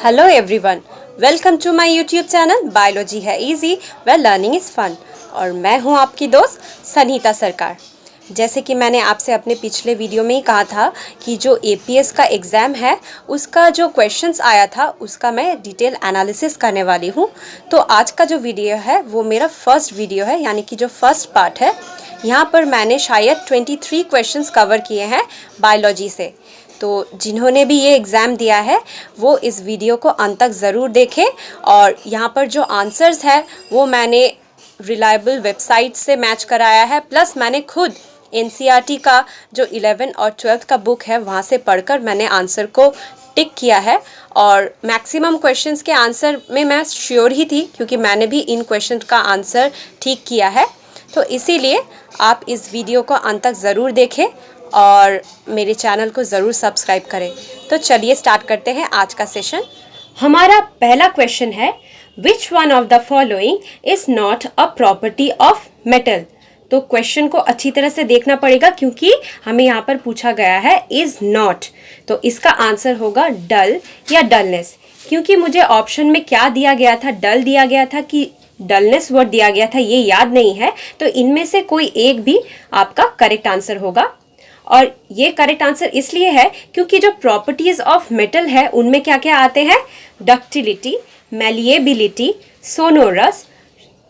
Hello everyone, welcome to my YouTube channel biology है easy where learning is fun. और मैं हूं आपकी दोस्त सनीता सरकार। जैसे कि मैंने आपसे अपने पिछले वीडियो में ही कहा था कि जो एपीएस का एग्ज़ाम है उसका जो क्वेश्चंस आया था उसका मैं डिटेल एनालिसिस करने वाली हूं। तो आज का जो वीडियो है वो मेरा फर्स्ट वीडियो है, यानी कि जो फर्स्ट पार्ट है। यहाँ पर मैंने शायद 23 क्वेश्चंस कवर किए हैं बायोलॉजी से। तो जिन्होंने भी ये एग्ज़ाम दिया है वो इस वीडियो को अंत तक ज़रूर देखें। और यहाँ पर जो आंसर्स है वो मैंने रिलायबल वेबसाइट से मैच कराया है, प्लस मैंने खुद एनसीईआरटी का जो 11 और 12 का बुक है वहाँ से पढ़कर मैंने आंसर को टिक किया है। और मैक्सिमम क्वेश्चंस के आंसर में मैं श्योर ही थी, क्योंकि मैंने भी इन क्वेश्चन का आंसर ठीक किया है। तो इसीलिए आप इस वीडियो को अंत तक ज़रूर देखें और मेरे चैनल को ज़रूर सब्सक्राइब करें। तो चलिए स्टार्ट करते हैं आज का सेशन। हमारा पहला क्वेश्चन है, विच one of the following is not a property of metal. तो क्वेश्चन को अच्छी तरह से देखना पड़ेगा, क्योंकि हमें यहाँ पर पूछा गया है इज नॉट। तो इसका आंसर होगा डल या डलनेस। क्योंकि मुझे ऑप्शन में क्या दिया गया था, डल दिया गया था कि डलनेस वर्ड दिया गया था, ये याद नहीं है। तो इनमें से कोई एक भी आपका करेक्ट आंसर होगा। और ये करेक्ट आंसर इसलिए है क्योंकि जो प्रॉपर्टीज ऑफ मेटल है उनमें क्या क्या आते हैं, ductility, malleability, sonorous,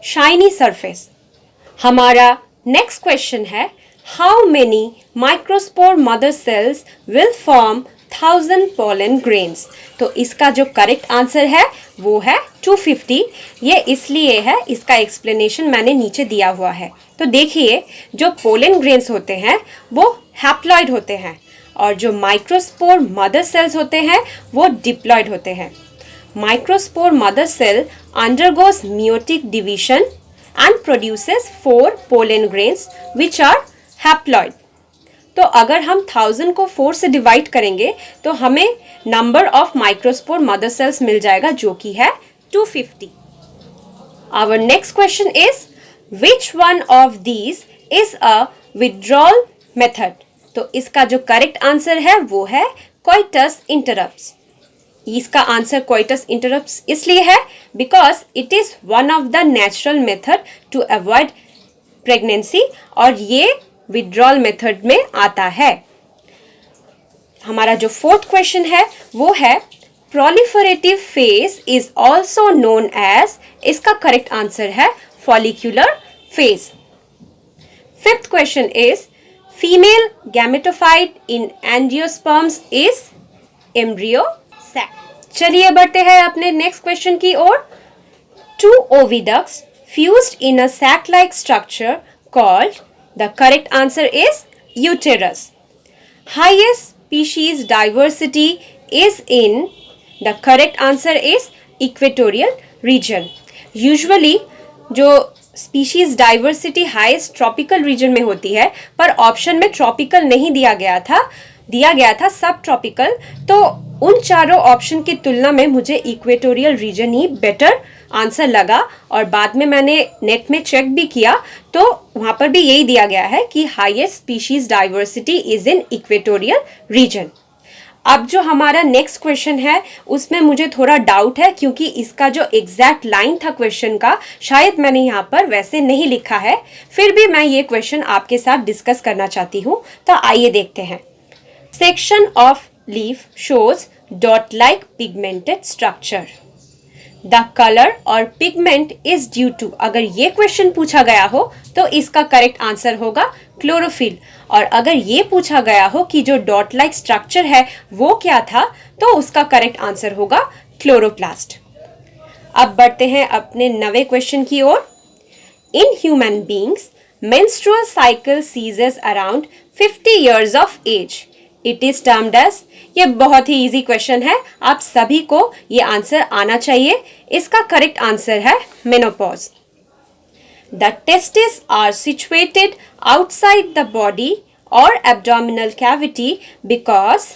shiny surface. हमारा नेक्स्ट क्वेश्चन है, how many microspore mother sales will form 1000 pollen grains. तो इसका जो करेक्ट आंसर है वो है 250। ये इसलिए है, इसका एक्सप्लेनेशन मैंने नीचे दिया हुआ है। तो देखिए, जो पोलन ग्रेन्स होते हैं वो हैप्लॉइड होते हैं और जो माइक्रोस्पोर मदर सेल्स होते हैं वो डिप्लॉइड होते हैं। Microspore mother cell undergoes meiotic division and produces 4 pollen grains which are haploid। तो अगर हम 1000 को 4 से डिवाइड करेंगे तो हमें number of microspore mother cells मिल जाएगा, जो कि है 250। Our next question is, which one of these is a withdrawal method. तो इसका जो करेक्ट आंसर है वो है कोइटस इंटरप्ट्स। इसका आंसर कोइटस इंटरप्ट्स इसलिए है because it is one of the natural method to avoid pregnancy, और ये विड्रॉल मेथड में आता है। हमारा जो फोर्थ क्वेश्चन है वो है, proliferative phase is also known as. इसका करेक्ट आंसर है follicular phase. Fifth question is, female gametophyte in angiosperms is embryo sac. चलिए बढ़ते हैं अपने नेक्स्ट क्वेश्चन की ओर। 2 oviducts fused in a sac-like structure called, the correct answer is uterus. Highest species diversity is in, the correct answer is equatorial region. Usually जो species diversity highest tropical region में होती है, पर option में tropical नहीं दिया गया था सब ट्रॉपिकल। तो उन चारों ऑप्शन की तुलना में मुझे इक्वेटोरियल रीजन ही बेटर आंसर लगा। और बाद में मैंने नेट में चेक भी किया तो वहां पर भी यही दिया गया है कि highest species diversity is in equatorial region. अब जो हमारा नेक्स्ट क्वेश्चन है उसमें मुझे थोड़ा डाउट है, क्योंकि इसका जो एग्जैक्ट लाइन था क्वेश्चन का शायद मैंने यहाँ पर वैसे नहीं लिखा है। फिर भी मैं ये क्वेश्चन आपके साथ डिस्कस करना चाहती हूँ। तो आइए देखते हैं। Section of leaf shows dot like pigmented structure. The colour और पिगमेंट इज ड्यू टू। अगर ये क्वेश्चन पूछा गया हो तो इसका करेक्ट आंसर होगा क्लोरोफिल। और अगर ये पूछा गया हो कि जो डॉट लाइक स्ट्रक्चर है वो क्या था, तो उसका करेक्ट आंसर होगा क्लोरोप्लास्ट। अब बढ़ते हैं अपने नवे क्वेश्चन की ओर। In human beings menstrual cycle ceases around 50 years of age. It is termed age. ये बहुत ही इजी क्वेश्चन है, आप सभी को ये आंसर आना चाहिए। इसका करेक्ट आंसर है menopause. The testis are situated outside the body और एब्डोमिनल कैविटी बिकॉज।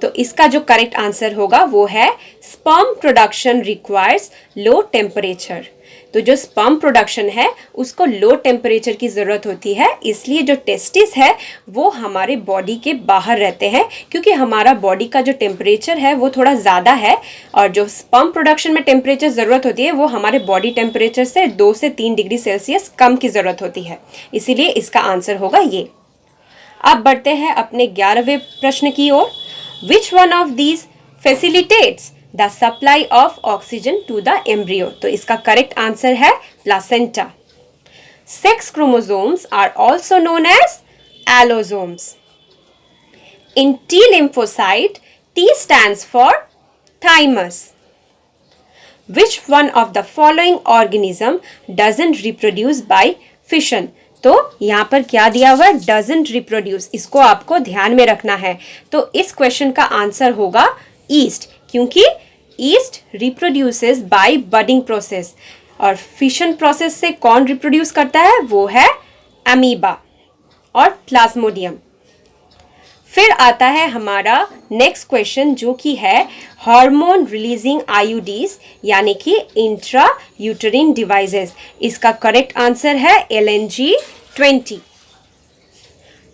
तो इसका जो करेक्ट आंसर होगा वो है, sperm production requires low temperature. तो जो स्पर्म प्रोडक्शन है उसको लो टेम्परेचर की ज़रूरत होती है, इसलिए जो टेस्टिस है वो हमारे बॉडी के बाहर रहते हैं, क्योंकि हमारा बॉडी का जो टेम्परेचर है वो थोड़ा ज़्यादा है और जो स्पर्म प्रोडक्शन में टेम्परेचर ज़रूरत होती है वो हमारे बॉडी टेम्परेचर से 2 से 3 डिग्री सेल्सियस कम की ज़रूरत होती है, इसीलिए इसका आंसर होगा ये। अब बढ़ते हैं अपने 11वें प्रश्न की ओर। Which one of these facilitates the supply of oxygen to the embryo? तो इसका करेक्ट आंसर है placenta. Sex chromosomes are also known as allosomes. इन T lymphocyte, T stands for thymus. Which one of the following organism doesn't reproduce by fission? तो यहाँ पर क्या दिया हुआ है? डजंट रिप्रोड्यूस, इसको आपको ध्यान में रखना है। तो इस क्वेश्चन का आंसर होगा ईस्ट, क्योंकि yeast reproduces by budding process और फिशन प्रोसेस से कौन रिप्रोड्यूस करता है? वो है अमीबा और प्लाज्मोडियम। फिर आता है हमारा नेक्स्ट क्वेश्चन जो कि है हार्मोन रिलीजिंग आईयूडीज यानी कि इंट्रा यूटेरिन डिवाइसेस। इसका करेक्ट आंसर है LNG-20।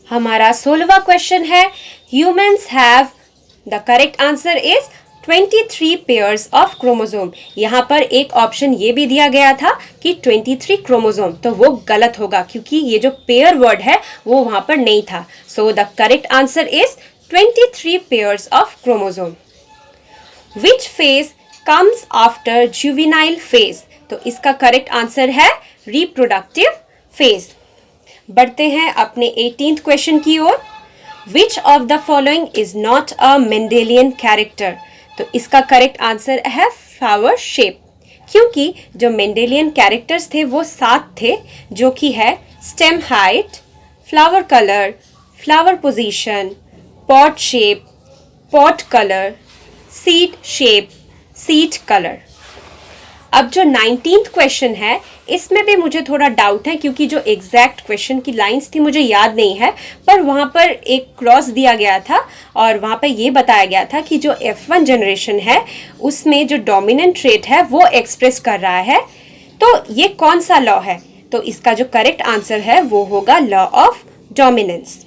हमारा 16वां क्वेश्चन है humans have, the correct answer is 23 pairs of chromosome. यहाँ पर एक ऑप्शन ये भी दिया गया था कि 23 क्रोमोसोम, तो वो गलत होगा क्योंकि ये जो पेयर वर्ड है वो वहाँ पर नहीं था। So the correct answer is 23 pairs of chromosome. Which phase comes after juvenile phase? तो इसका करेक्ट आंसर है रिप्रोडक्टिव फेज। बढ़ते हैं अपने 18th क्वेश्चन की ओर। Which of the following is not a Mendelian character? तो इसका करेक्ट आंसर है फ्लावर शेप, क्योंकि जो मेंडेलियन कैरेक्टर्स थे वो 7 थे, जो कि है stem height, flower colour, flower position, pot shape, pot colour, seed shape, seed colour. अब जो 19th क्वेश्चन है इसमें भी मुझे थोड़ा डाउट है, क्योंकि जो एग्जैक्ट क्वेश्चन की लाइंस थी मुझे याद नहीं है, पर वहाँ पर एक क्रॉस दिया गया था और वहाँ पर ये बताया गया था कि जो F1 जनरेशन है उसमें जो डोमिनेंट ट्रेट है वो एक्सप्रेस कर रहा है। तो ये कौन सा लॉ है? तो इसका जो करेक्ट आंसर है वो होगा लॉ ऑफ डोमिनेंस।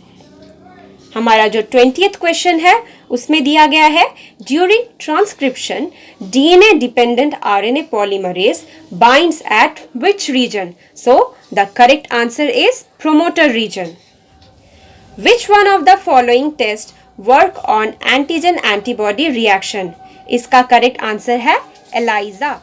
हमारा जो 20th क्वेश्चन है उसमें दिया गया है during transcription DNA dependent RNA polymerase binds at which region? So the correct answer is promoter region. Which one of the following test work on antigen antibody reaction? इसका correct answer है ELISA.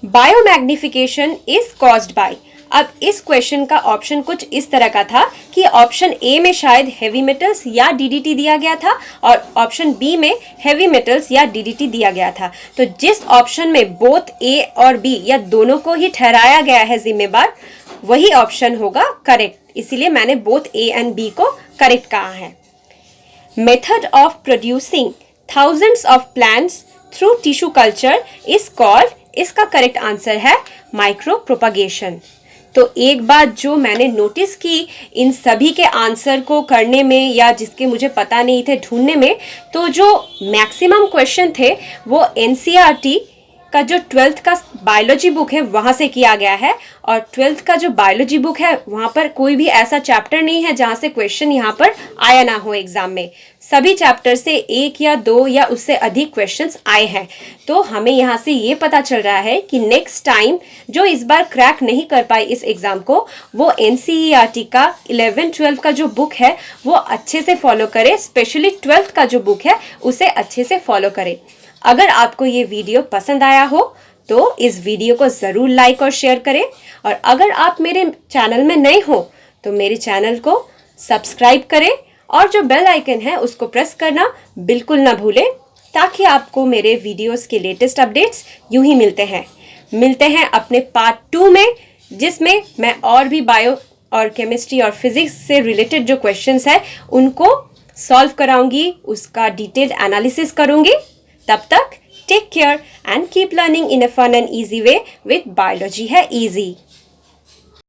Biomagnification is caused by. अब इस question का option कुछ इस तरह का था कि ऑप्शन ए में शायद हेवी मेटल्स या DDT दिया गया था और ऑप्शन बी में हेवी मेटल्स या DDT दिया गया था। तो जिस ऑप्शन में बोथ ए और बी या दोनों को ही ठहराया गया है जिम्मेदार, वही ऑप्शन होगा करेक्ट, इसीलिए मैंने बोथ ए एंड बी को करेक्ट कहा है। Method of producing thousands of plants through tissue culture is called, इसका करेक्ट आंसर है माइक्रो प्रोपगेशन। तो एक बात जो मैंने नोटिस की इन सभी के आंसर को करने में या जिसके मुझे पता नहीं थे ढूंढने में, तो जो मैक्सिमम क्वेश्चन थे वो NCERT का जो 12th का बायोलॉजी बुक है वहाँ से किया गया है, और 12th का जो बायोलॉजी बुक है वहाँ पर कोई भी ऐसा चैप्टर नहीं है जहाँ से क्वेश्चन यहाँ पर आया ना हो एग्जाम में। सभी चैप्टर से 1 या 2 या उससे अधिक क्वेश्चंस आए हैं। तो हमें यहाँ से ये पता चल रहा है कि नेक्स्ट टाइम जो इस बार क्रैक नहीं कर पाए इस एग्जाम को, वो NCERT का 11-12 का जो बुक है वो अच्छे से फॉलो करे, स्पेशली 12th का जो बुक है उसे अच्छे से फॉलो करे। अगर आपको ये वीडियो पसंद आया हो तो इस वीडियो को ज़रूर लाइक और शेयर करें, और अगर आप मेरे चैनल में नए हो तो मेरे चैनल को सब्सक्राइब करें और जो बेल आइकन है उसको प्रेस करना बिल्कुल ना भूलें, ताकि आपको मेरे वीडियोस के लेटेस्ट अपडेट्स यूं ही मिलते हैं अपने पार्ट 2 में, जिसमें मैं और भी बायो और केमिस्ट्री और फिजिक्स से रिलेटेड जो क्वेश्चंस है उनको सॉल्व कराऊंगी, उसका डिटेल्ड एनालिसिस करूंगी। तब तक take care and keep learning in a fun and easy way with Biology है Easy।